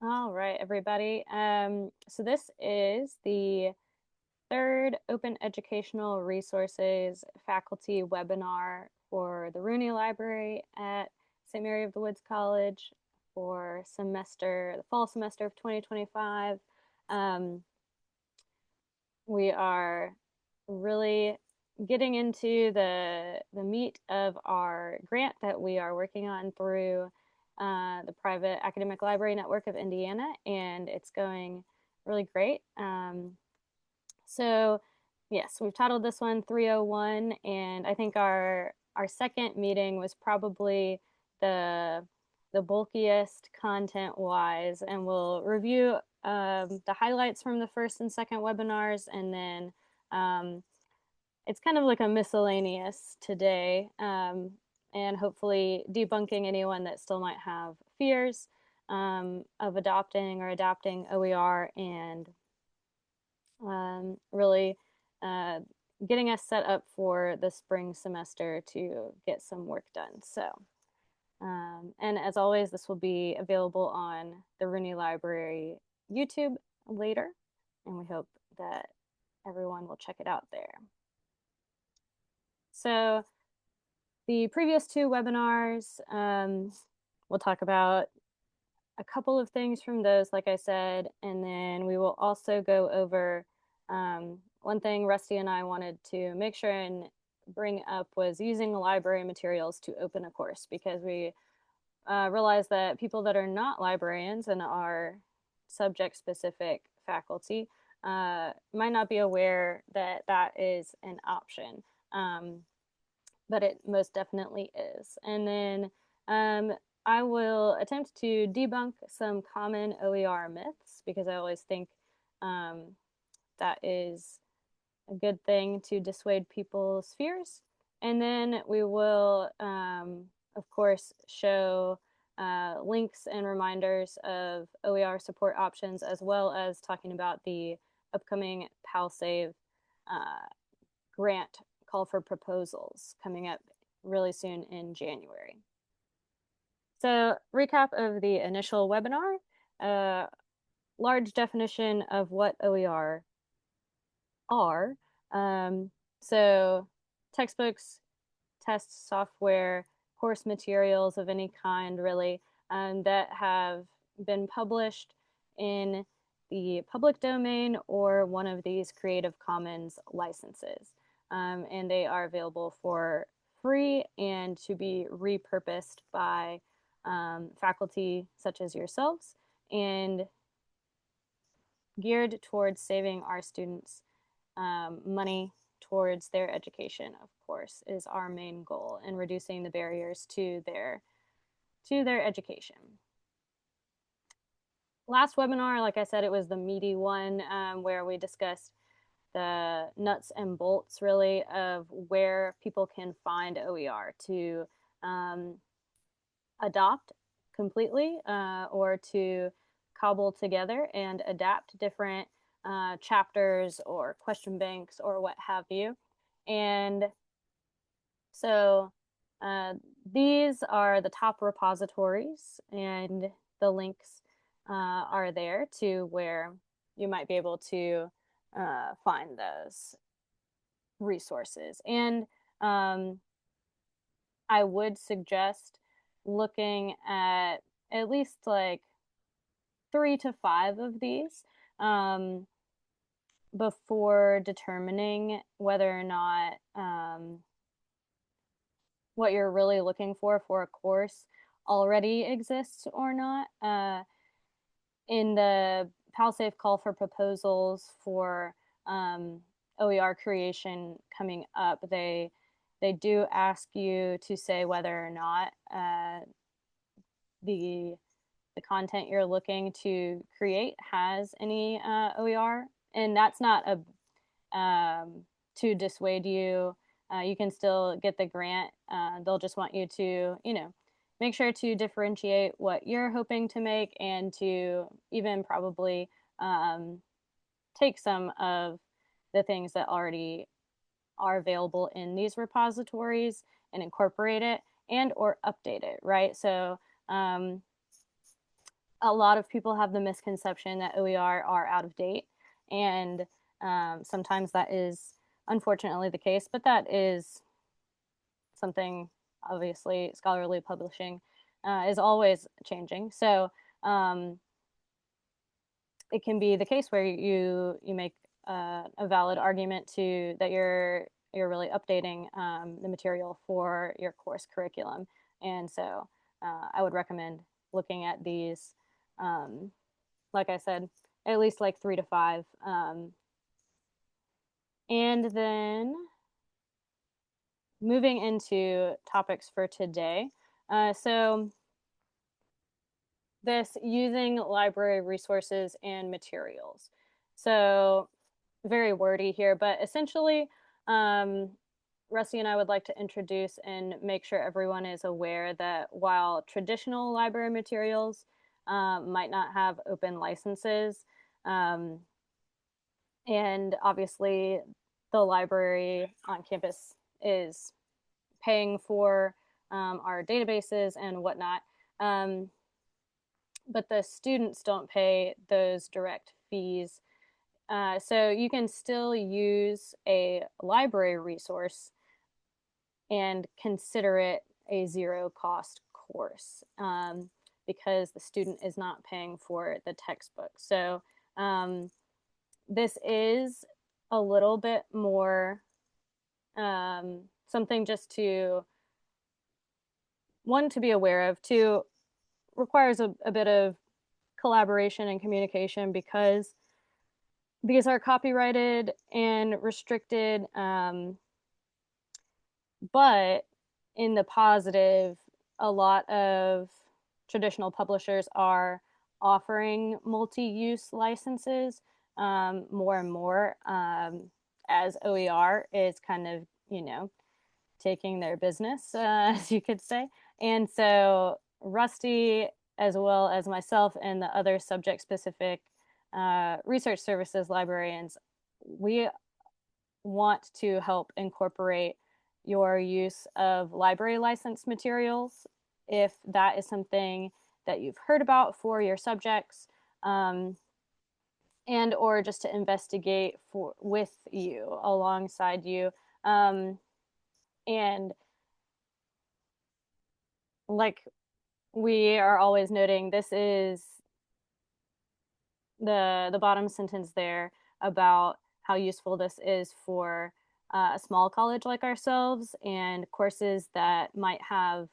All right, everybody. So this is the third Open Educational Resources faculty webinar for the Rooney Library at St. Mary of the Woods College for the fall semester of 2025. Um, we are really getting into the meat of our grant that we are working on through the private academic library network of Indiana, and it's going really great. So yes, we've titled this one 301, and I think our second meeting was probably the the bulkiest content wise, and we'll review the highlights from the first and second webinars, and then it's kind of like a miscellaneous today, and hopefully debunking anyone that still might have fears of adopting or adapting OER, and really uh, getting us set up for the spring semester to get some work done. So, and as always, this will be available on the Rooney Library YouTube later, and we hope that everyone will check it out there. So, the previous two webinars, we'll talk about a couple of things from those, like I said, and then we will also go over one thing Rusty and I wanted to make sure and bring up was using library materials to open a course, because we realize that people that are not librarians and are subject specific faculty might not be aware that that is an option. But it most definitely is. And then I will attempt to debunk some common OER myths, because I always think that is a good thing to dissuade people's fears. And then we will, of course, show links and reminders of OER support options, as well as talking about the upcoming PalSave grant call for proposals coming up really soon in January. So, recap of the initial webinar, large definition of what OER are. So, textbooks, test software, course materials of any kind, really, that have been published in the public domain or one of these Creative Commons licenses. And they are available for free and to be repurposed by faculty such as yourselves, and geared towards saving our students money towards their education, of course, is our main goal, in reducing the barriers to their education. Last webinar, like I said, it was the meaty one, where we discussed the nuts and bolts, really, of where people can find OER to adopt completely, or to cobble together and adapt different chapters or question banks or what have you. And so these are the top repositories, and the links are there to where you might be able to find those resources. And I would suggest looking at least like 3 to 5 of these um, before determining whether or not what you're really looking for a course already exists or not. In the PalSafe call for proposals for OER creation coming up, they do ask you to say whether or not the the content you're looking to create has any OER, and that's not a to dissuade you. You can still get the grant. They'll just want you to, make sure to differentiate what you're hoping to make, and to even probably take some of the things that already are available in these repositories and incorporate it and or update it, right? So a lot of people have the misconception that OER are out of date, and sometimes that is unfortunately the case, but that is something, obviously scholarly publishing is always changing. So it can be the case where you make a valid argument to that you're really updating the material for your course curriculum, and so I would recommend looking at these. Like I said, at least like 3 to 5, and then moving into topics for today. So this using library resources and materials. So very wordy here, but essentially, Rusty and I would like to introduce and make sure everyone is aware that while traditional library materials might not have open licenses, um, and obviously the library on campus is paying for our databases and whatnot, but the students don't pay those direct fees. So you can still use a library resource and consider it a zero cost course, because the student is not paying for the textbook. So this is a little bit more something just to, one, to be aware of, two, requires a bit of collaboration and communication because these are copyrighted and restricted. But in the positive, a lot of traditional publishers are offering multi-use licenses more and more, as OER is kind of, taking their business, as you could say. And so Rusty, as well as myself and the other subject specific research services librarians, we want to help incorporate your use of library license materials if that is something that you've heard about for your subjects, and or just to investigate for with you, alongside you, and like we are always noting, this is the bottom sentence there about how useful this is for a small college like ourselves and courses that might have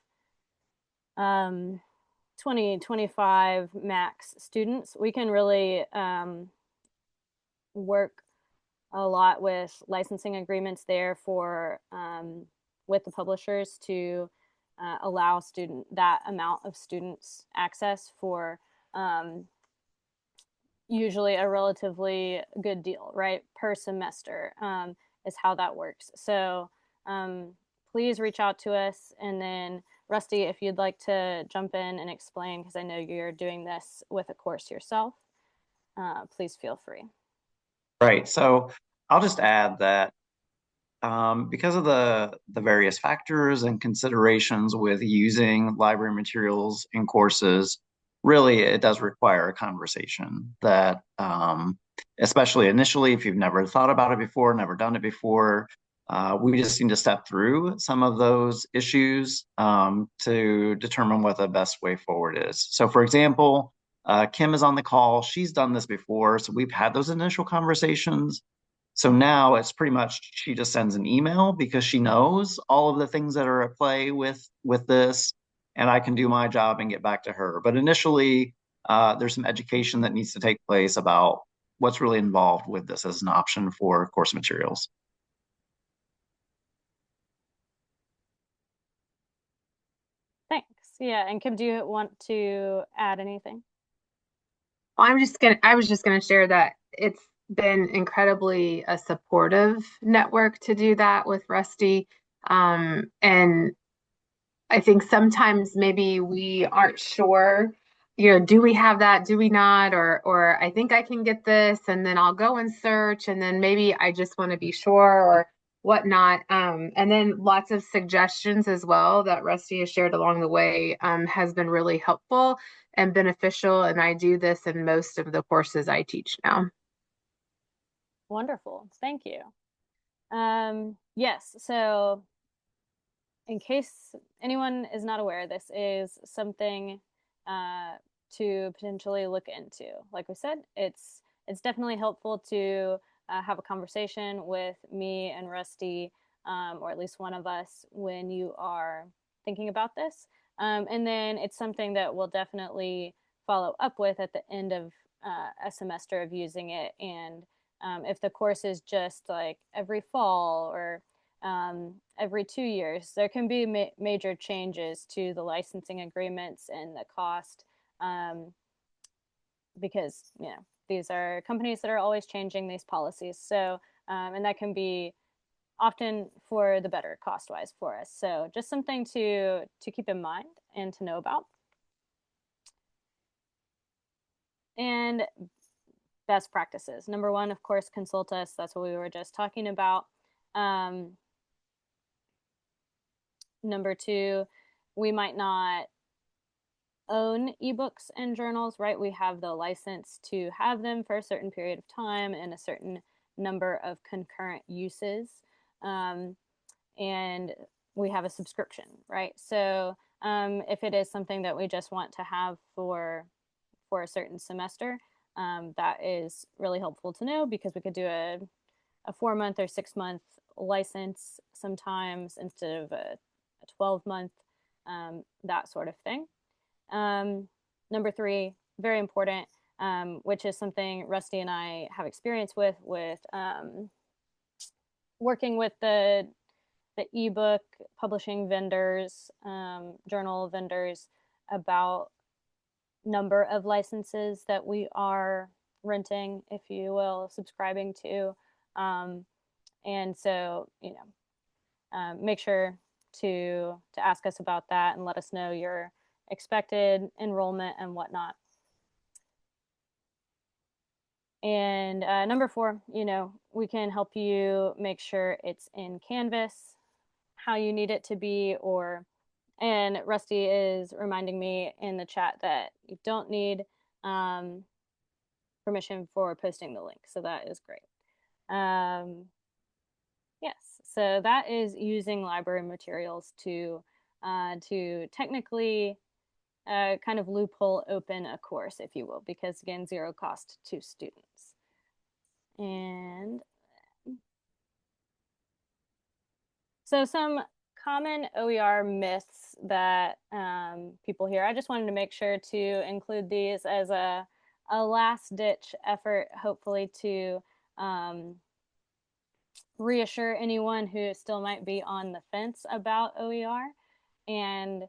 20-25 max students. We can really work a lot with licensing agreements there for with the publishers to allow that amount of students access for usually a relatively good deal, right? Per semester, is how that works. So please reach out to us. And then Rusty, if you'd like to jump in and explain, because I know you're doing this with a course yourself, please feel free. Right. So I'll just add that because of the various factors and considerations with using library materials in courses, really it does require a conversation that, especially initially, if you've never thought about it before, never done it before, we just need to step through some of those issues to determine what the best way forward is. So, for example, Kim is on the call. She's done this before, so we've had those initial conversations. So now it's pretty much she just sends an email because she knows all of the things that are at play with this, and I can do my job and get back to her. But initially, there's some education that needs to take place about what's really involved with this as an option for course materials. Thanks. Yeah, and Kim, do you want to add anything? I was just gonna share that it's been incredibly a supportive network to do that with Rusty. And I think sometimes maybe we aren't sure, do we have that? Do we not? Or I think I can get this, and then I'll go and search, and then maybe I just want to be sure or whatnot. And then lots of suggestions as well that Rusty has shared along the way has been really helpful. and beneficial, and I do this in most of the courses I teach now. Wonderful. Thank you. Yes, so in case anyone is not aware, this is something to potentially look into. Like we said, it's definitely helpful to have a conversation with me and Rusty, or at least one of us, when you are thinking about this. And then it's something that we'll definitely follow up with at the end of a semester of using it. And if the course is just like every fall or every 2 years, there can be major changes to the licensing agreements and the cost, because these are companies that are always changing these policies. So and that can be often for the better cost wise for us. So just something to keep in mind and to know about. And best practices. Number one, of course, consult us. That's what we were just talking about. Number two, we might not own ebooks and journals, right? We have the license to have them for a certain period of time and a certain number of concurrent uses. And we have a subscription, right? So if it is something that we just want to have for a certain semester, that is really helpful to know, because we could do a 4-month or 6-month license sometimes instead of a 12-month, that sort of thing. Number three, very important, which is something Rusty and I have experience with working with the ebook publishing vendors, journal vendors, about number of licenses that we are renting, if you will, subscribing to. And so, make sure to ask us about that and let us know your expected enrollment and whatnot. And number four, we can help you make sure it's in Canvas, how you need it to be, and Rusty is reminding me in the chat that you don't need permission for posting the link. So that is great. Yes, so that is using library materials to technically kind of loophole open a course, if you will, because again, zero cost to students. And so some common OER myths that people hear. I just wanted to make sure to include these as a last ditch effort, hopefully to reassure anyone who still might be on the fence about OER, and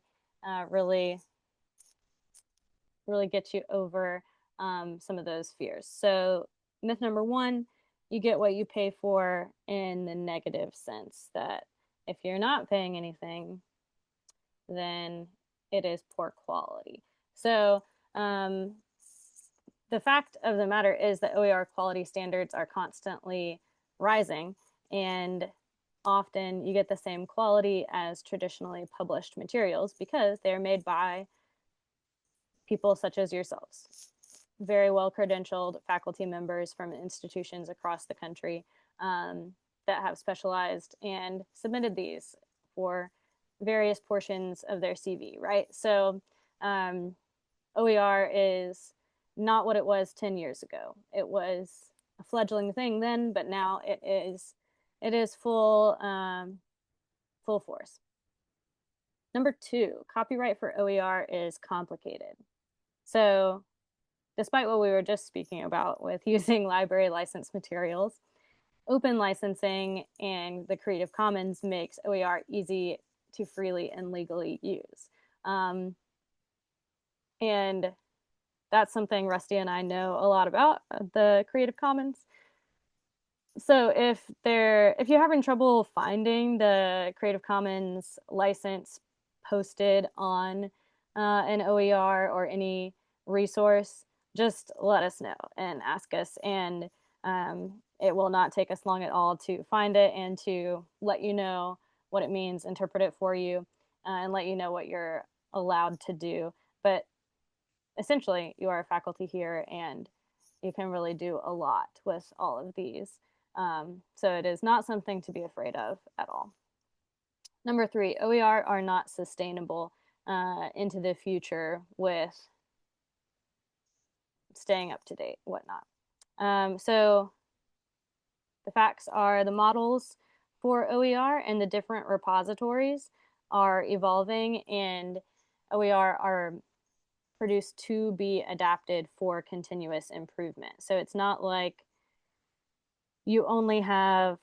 really get you over some of those fears. So myth number one, you get what you pay for, in the negative sense, that if you're not paying anything, then it is poor quality. So the fact of the matter is that OER quality standards are constantly rising, and often you get the same quality as traditionally published materials because they're made by people such as yourselves, very well credentialed faculty members from institutions across the country, that have specialized and submitted these for various portions of their CV, right? So OER is not what it was 10 years ago. It was a fledgling thing then, but now it is full force. Number two, copyright for OER is complicated. So despite what we were just speaking about with using library licensed materials, open licensing and the Creative Commons makes OER easy to freely and legally use. And that's something Rusty and I know a lot about, the Creative Commons. So if you're having trouble finding the Creative Commons license posted on an OER or any resource, just let us know and ask us, and it will not take us long at all to find it and to let you know what it means, interpret it for you, and let you know what you're allowed to do. But essentially you are a faculty here and you can really do a lot with all of these. So it is not something to be afraid of at all. Number 3, OER are not sustainable into the future with staying up to date, whatnot. So the facts are the models for OER and the different repositories are evolving, and OER are produced to be adapted for continuous improvement. So it's not like you only have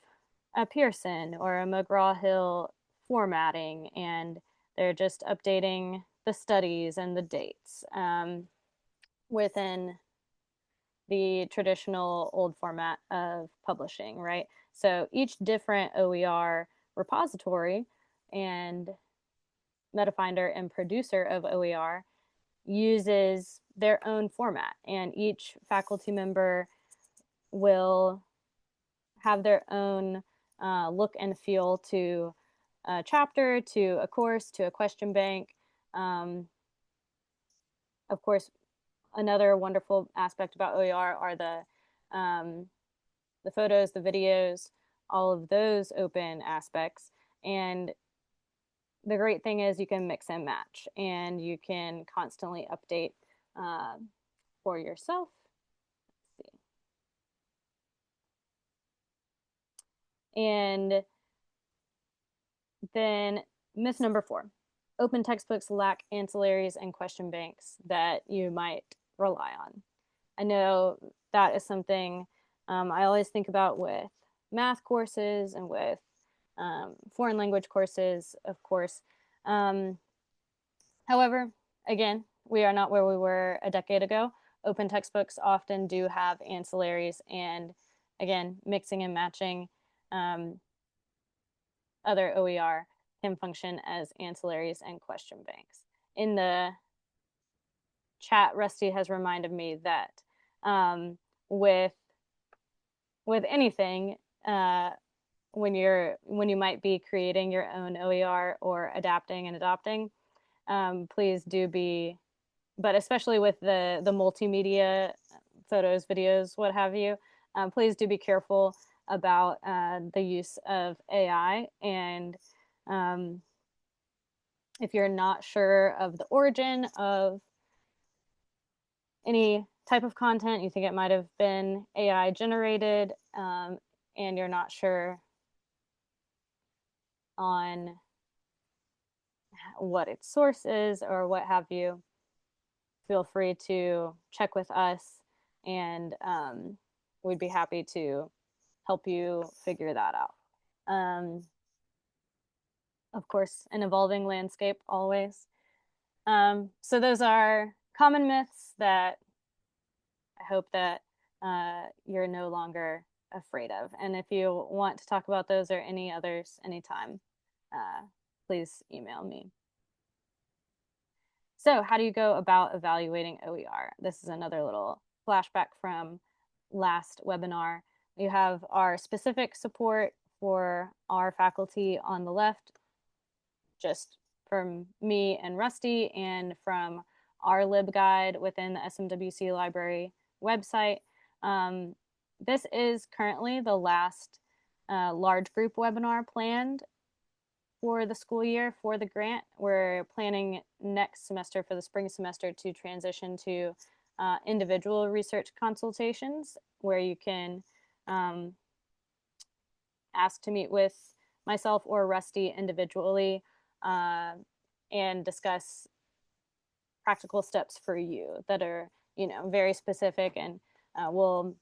a Pearson or a McGraw-Hill formatting and they're just updating the studies and the dates within the traditional old format of publishing, right? So each different OER repository and metafinder and producer of OER uses their own format, and each faculty member will have their own look and feel to a chapter, to a course, to a question bank. Of course, another wonderful aspect about OER are the photos, the videos, all of those open aspects. And the great thing is you can mix and match and you can constantly update for yourself. Let's see. And then myth number 4, open textbooks lack ancillaries and question banks that you might rely on. I know that is something I always think about with math courses and with foreign language courses, of course. However, again, we are not where we were a decade ago. Open textbooks often do have ancillaries, and again, mixing and matching other OER can function as ancillaries and question banks. In the chat, Rusty has reminded me that with anything, when you might be creating your own OER or adapting and adopting, please do be, but especially with the multimedia photos, videos, what have you, please do be careful about the use of AI. And if you're not sure of the origin of any type of content, you think it might have been AI generated, and you're not sure on what its source is or what have you, feel free to check with us, and we'd be happy to help you figure that out. Of course, an evolving landscape always. So those are common myths that I hope that you're no longer afraid of. And if you want to talk about those or any others anytime, please email me. So how do you go about evaluating OER? This is another little flashback from last webinar. You have our specific support for our faculty on the left, just from me and Rusty, and from our LibGuide within the SMWC library website. This is currently the last large group webinar planned for the school year for the grant. We're planning next semester, for the spring semester, to transition to individual research consultations where you can ask to meet with myself or Rusty individually and discuss practical steps for you that are, very specific, and will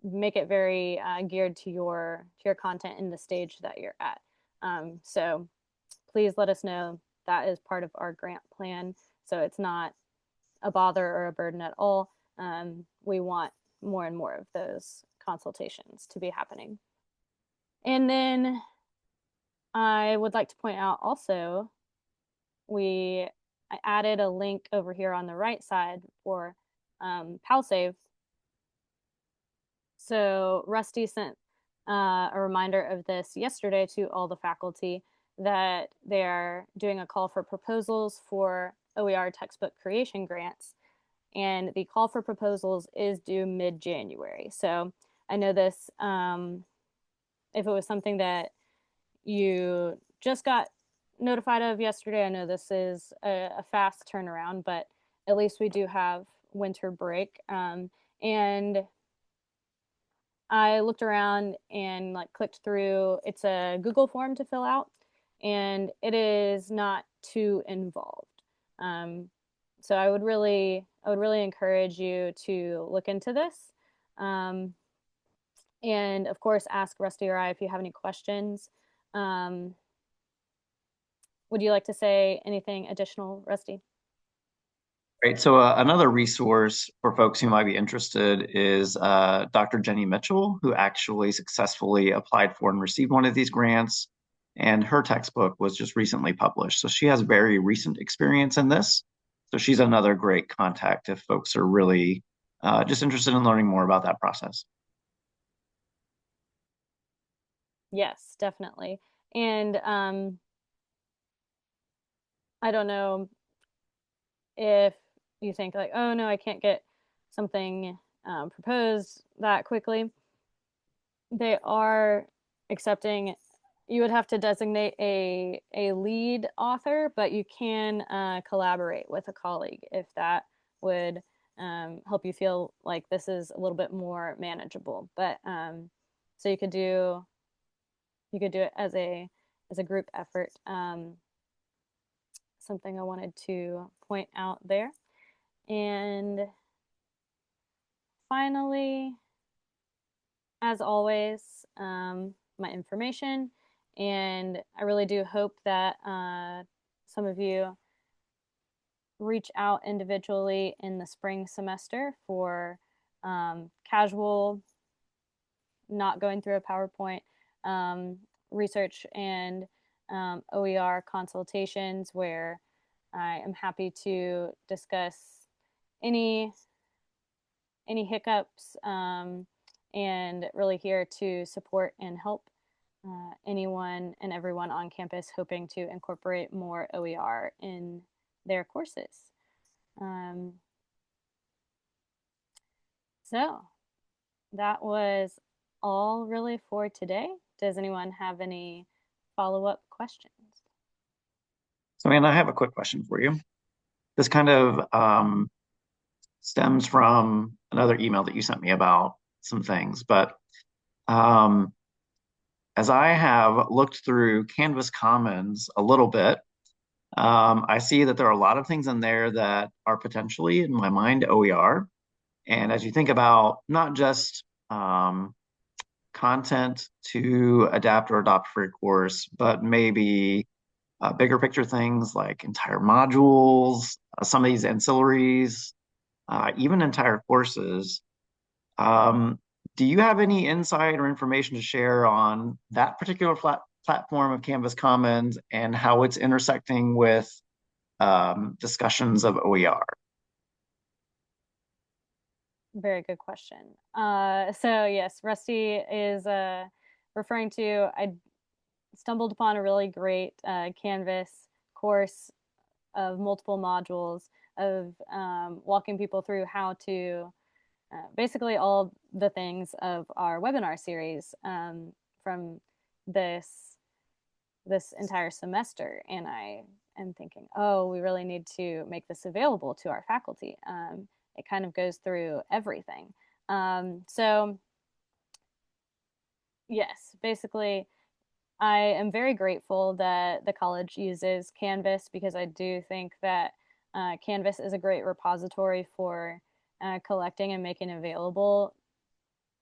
make it very geared to your content in the stage that you're at. So please let us know. That is part of our grant plan. So it's not a bother or a burden at all. We want more and more of those consultations to be happening. And then I would like to point out also, I added a link over here on the right side for PalSave. So Rusty sent a reminder of this yesterday to all the faculty that they're doing a call for proposals for OER textbook creation grants, and the call for proposals is due mid-January. So I know this, if it was something that you just got notified of yesterday, I know this is a fast turnaround, but at least we do have winter break. And I looked around and like clicked through. It's a Google form to fill out, and it is not too involved. Um, so I would really encourage you to look into this, um, and of course, ask Rusty or I if you have any questions. Um, would you like to say anything additional, Rusty? Great. So another resource for folks who might be interested is Dr. Jenny Mitchell, who actually successfully applied for and received one of these grants. And her textbook was just recently published. So she has very recent experience in this. So she's another great contact if folks are really just interested in learning more about that process. Yes, definitely. And I don't know if you think like, oh no, I can't get something proposed that quickly. They are accepting. You would have to designate a lead author, but you can collaborate with a colleague if that would help you feel like this is a little bit more manageable. But so you could do it as a group effort. Something I wanted to point out there. And finally, as always, my information. And I really do hope that some of you reach out individually in the spring semester for casual, not going through a PowerPoint, research and OER consultations where I am happy to discuss any hiccups, and really here to support and help anyone and everyone on campus hoping to incorporate more OER in their courses. Um, so that was all really for today. Does anyone have any follow-up questions? So, Anna, I have a quick question for you. This kind of stems from another email that you sent me about some things, but um, as I have looked through Canvas Commons a little bit, I see that there are a lot of things in there that are potentially, in my mind, OER. And as you think about not just content to adapt or adopt for your course, but maybe bigger picture things like entire modules, some of these ancillaries, even entire courses. Um, do you have any insight or information to share on that particular platform of Canvas Commons and how it's intersecting with discussions of OER? Very good question. So yes, Rusty is referring to, I stumbled upon a really great Canvas course of multiple modules of walking people through how to basically all the things of our webinar series from this entire semester. And I am thinking, oh, we really need to make this available to our faculty. It kind of goes through everything. So yes, basically I am very grateful that the college uses Canvas because I do think that Canvas is a great repository for collecting and making available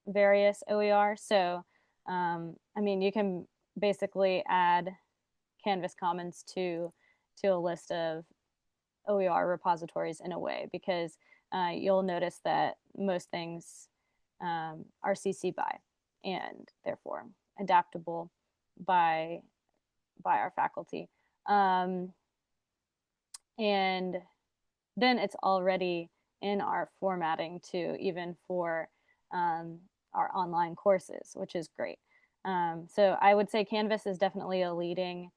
various OER. So, I mean, you can basically add Canvas Commons to a list of OER repositories in a way because you'll notice that most things are CC by and therefore adaptable by our faculty. And then it's already in our formatting too, even for our online courses, which is great. So I would say Canvas is definitely a leading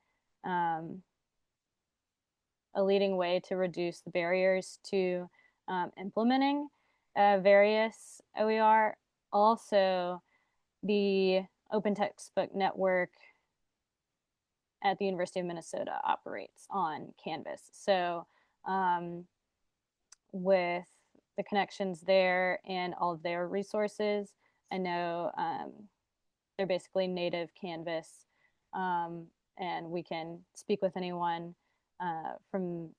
a leading way to reduce the barriers to implementing various OER. Also, the Open Textbook Network at the University of Minnesota operates on Canvas. So with the connections there and all of their resources, I know they're basically native Canvas, and we can speak with anyone from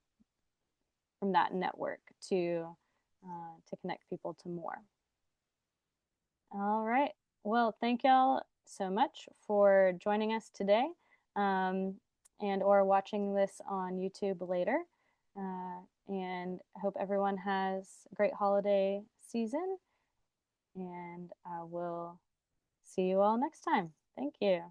that network to connect people to more. All right. Well, thank y'all so much for joining us today, and or watching this on YouTube later. And I hope everyone has a great holiday season, and we'll see you all next time. Thank you.